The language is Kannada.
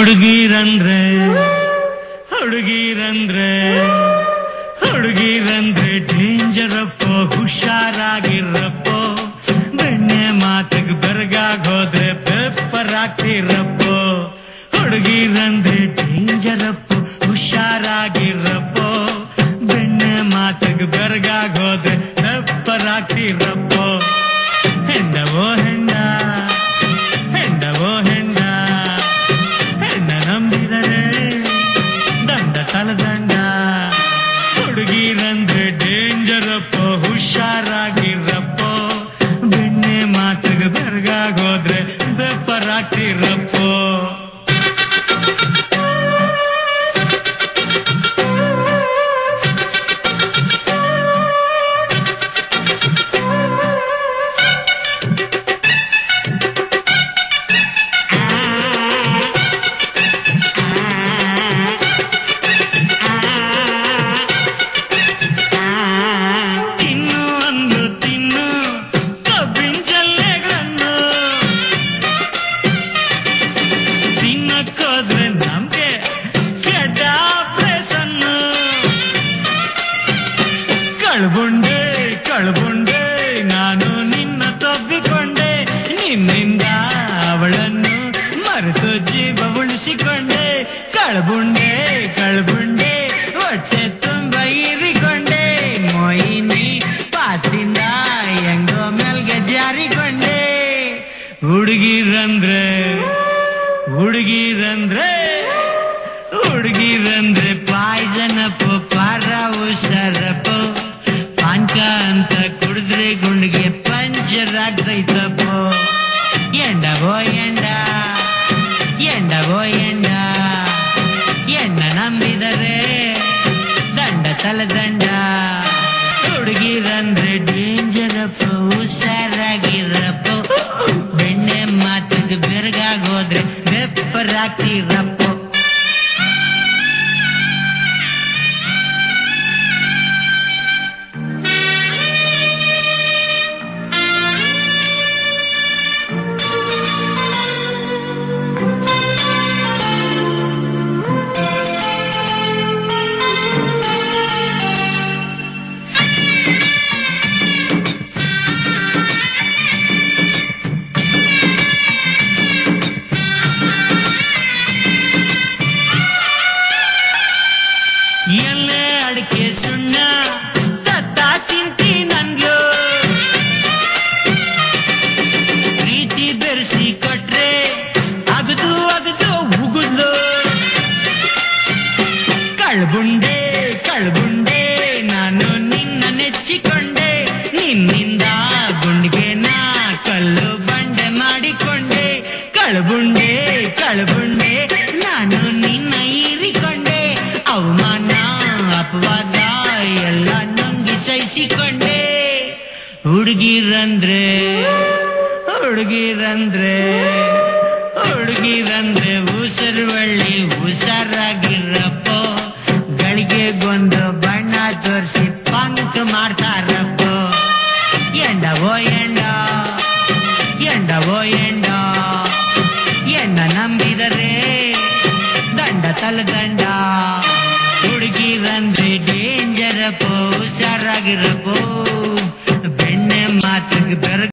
ಹುಡುಗಿರಂದ್ರೆ ಹುಡುಗಿರಂದ್ರೆ ಹುಡುಗಿರಂದ್ರೆ ಡೇಂಜರಪ್ಪ, ಹುಷಾರಾಗಿರಪ್ಪ. ಬೆಣ್ಣೆ ಮಾತಿಗೆ ಬೆರಗಾಗೋದ್ರೆ ಪೇಪರ್ ಆಗ್ತಿರಪ್ಪ. ಹುಡುಗಿರಂದ್ರೆ ಡೇಂಜರಪ್ಪ, ಹುಷಾರಾಗಿರಪ್ಪ. ಬೆಣ್ಣೆ ಮಾತಿಗೆ ಬೆರಗಾಗೋದ್ರೆ ಪೇಪರ್ ಆಗ್ತಿರಪ್ಪ. ಹೆಂಡವೋ ಹೆಂಡ, ಹೆಂಡವೋ ಹೆಂಡ, ಹೆಣ್ಣ ನಂಬಿದರೆ ದಂಡ ತಲದಂಡ. ಹುಡುಗಿರಂದ್ರೆ ಡೇಂಜರಪ್ಪ, ಹುಷಾರಾಗಿರಪ್ಪ. ಬೆಣ್ಣೆ ಮಾತಿಗೆ ಬೆರಗಾಗೋದ್ರೆ ಪೇಪರ್ ಆಗ್ತಿರಪ್ಪ. ಕಳ್ಬುಂಡೆ ಕಳ್ಬುಂಡೆ ನಾನು ನಿನ್ನ ತಬ್ಬಿಕೊಂಡೆ, ನಿನ್ನಿಂದ ಅವಳನ್ನು ಮರೆತು ಜೀವ ಉಳಿಸಿಕೊಂಡೆ. ಕಳ್ಬುಂಡೆ ಕಳ್ಬುಂಡೆ ಹೊಟ್ಟೆ ತುಂಬ ಇರಿಕೊಂಡೆ, ಮೊಯಿನಿ ಪಾಸ್ದಿಂದ ಹೆಂಗೋ ಮೇಲ್ಗೆ ಜಾರಿಕೊಂಡೆ. ಹುಡುಗಿರಂದ್ರೆ ಹುಡುಗಿರಂದ್ರೆ ಹುಡುಗಿರಂದ್ರೆ ಪಾಯ್ಸನಪ್ಪ, ಪಾರ ಹುಷಾರಪ್ಪ. ಪಾನ್ಕ ಅಂತ ಕುಡಿದ್ರೆ ಗುಂಡಿಗೆ ಪಂಚರ್ ಆಗ್ತೈತಪ್ಪ. ಎಂಡವೋ ಎಂಡ, ಎಂಡವೋ ಎಂಡ, ಎಣ್ಣ ನಂಬಿದರೆ ದಂಡ ತಲೆದಂಡ. ಹುಡುಗಿರಂದ್ರೆ ಡೇಂಜರಪ್ಪ, ಹುಷಾರಾಗಿರಪ್ಪ. ಬೆಣ್ಣೆ ಮಾತಿಗೆ ಬೆರಗಾಗೋದ್ರೆ ಪೇಪರ್ ಆಗ್ತಿರಪ್ಪ. ಎಲ್ಲೇ ಅಡಿಕೆ ಸುಣ್ಣ ತತ್ತ ತಿಂತಿ ನನ್ಗೋ, ಪ್ರೀತಿ ಬೆರೆಸಿ ಕೊಟ್ರೆ ಅಗದು ಅಗದು ಉಗುದ್ಲು. ಕಳ್ಬುಂಡೆ ಕಳ್ಬುಂಡೆ ನಾನು ನಿನ್ನ ನೆಚ್ಚಿಕೊಂಡೆ, ನಿನ್ನಿಂದ ಗುಂಡಿಗೆ ನಾ ಕಲ್ಲು ಬಂಡೆ ಮಾಡಿಕೊಂಡೆ. ಕಳ್ಬುಂಡೆ ಕಳ್ಬುಂಡೆ ನಾನು ನಿನ್ನ ಹೀರಿಕೊಂಡೆ, ಅವಮಾನ ಅಪವಾದ ಎಲ್ಲ ನುಂಗಿ ಸಹಿಸಿಕೊಂಡೆ. ಹುಡುಗಿರಂದ್ರೆ ಹುಡುಗಿರಂದ್ರೆ ಹುಡುಗಿರಂದ್ರೆ ಉಸಿರುವಳ್ಳಿ, ಹುಷಾರಾಗಿರಪ್ಪ. ಗಳಿಗೆಗೊಂದು ಬಣ್ಣ ತೋರಿಸಿ ಪಂಕ್ ಮಾಡ್ತಾರಪ್ಪ. ಎಂಡವೋ ಎಂಡ, ಎಂಡವೋ ಎಂಡ, ಎಣ್ಣ ನಂಬಿದರೆ ದಂಡ ತಲೆದಂಡ. ಹುಡುಗಿರಂದ್ರೆ ಡೇಂಜರಪ್ಪ, ಹುಷಾರಾಗಿರಪ್ಪ.